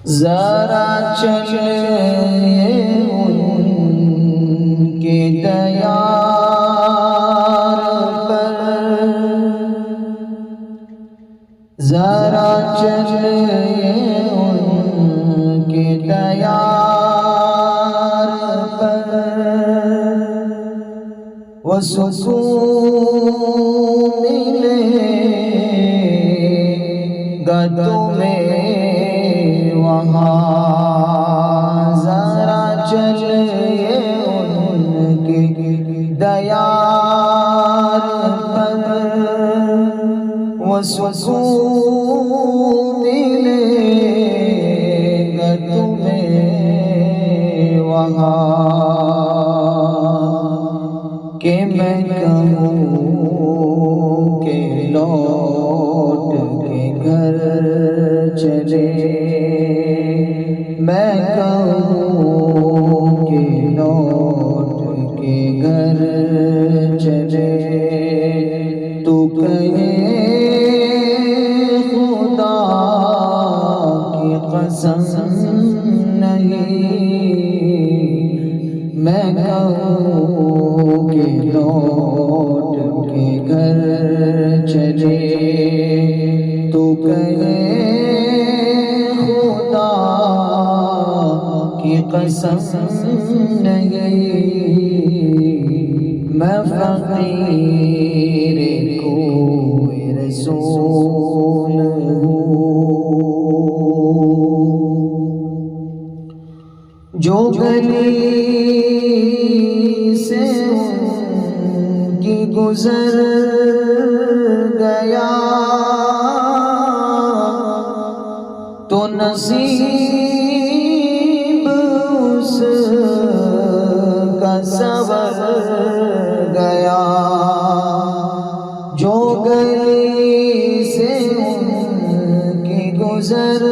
ذرا چلیے ان کے دیار پر، ذرا چلیے ان کے دیار پر، وہ سکون ملے گا تمہیں وہاں، ذرا چلیے ان کے دیار پر، وہ سکون ملے گا تمہیں وہاں، کہ میں کہوں کہ لوٹ کے گھر چلے، میں کہوں کہ لوٹ کے گھر چلے، تو کہے خدا کی قسم نہیں، میں کہوں کہ لوٹ کے گھر چلے، تو کہے خدا کی قسم نہیں، میں فقیر کوئی رسول ہوں، جو گلی سے ان کی گزر گیا تو نصیب اس کا سنور گیا، جو گلی سے ان کی گزر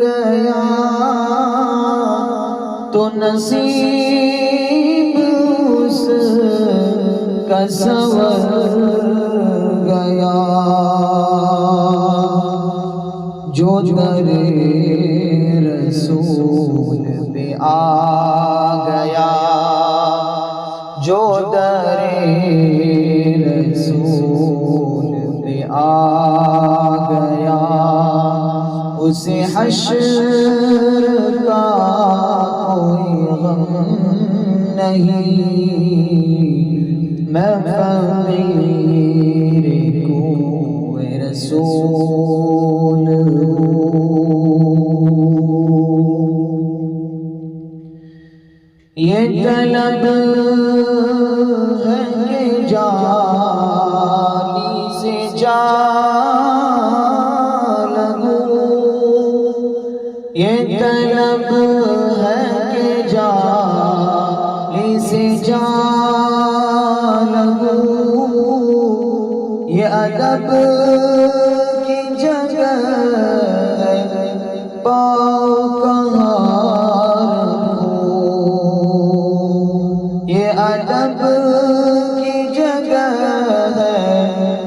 گیا تو نصیب اس کا سنور گیا، جو در رسول پہ آ گیا، جو در رسول پہ آ گیا، اسے حشر کا کوئی غم نہیں، میں فقیر کوئی رسول ہوں، یہ طلب ہے کہ جانی سے جا لگوں، یہ طلب ہے کہ جانی سے جا لگوں، یہ ادب کی جگہ ہے پاؤں کہاں رکھوں، یہ ادب کی جگہ ہے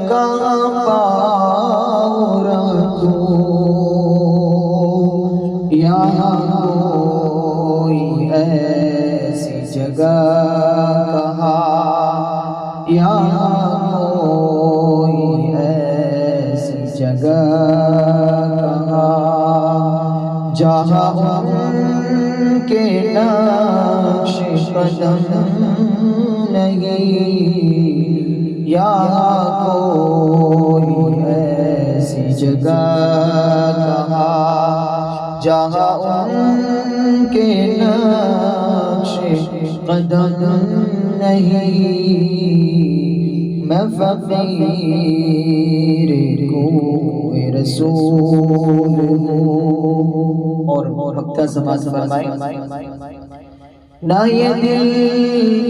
کہاں پاؤں رکھوں، یہاں کوئی ایسی جگہ کہاں، یہاں کوئی ایسی جگہ کہاں، جہاں ان کے نقش قدم نہیں، یہاں کوئی ایسی جگہ کہاں، جہاں ان کے نقش قدم نہیں، میں فقیر کوئی رسول ہوں، اور مکہ زبان فرمائیں، نہ یہ دل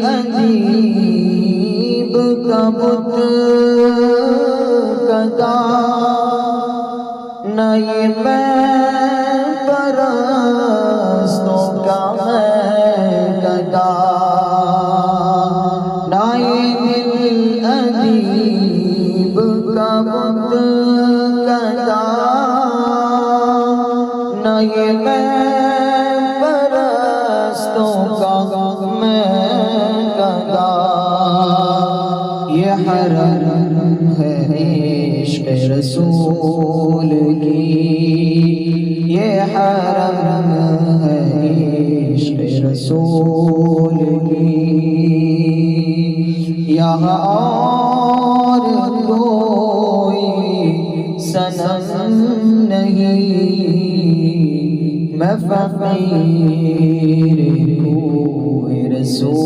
ادیب کا بت کدا، نہ یہ میں پرستوں کا میں کدا، نہ یہ دل ادیب کا بت کدا، نہیں میں پرستوں کا میں گدا، یہ حرم ہے عشق رسول کی، یہ حرم ہے عشق رسول کی، یہاں اور کوئی صنم نہیں، میں فقیر کوئی رسول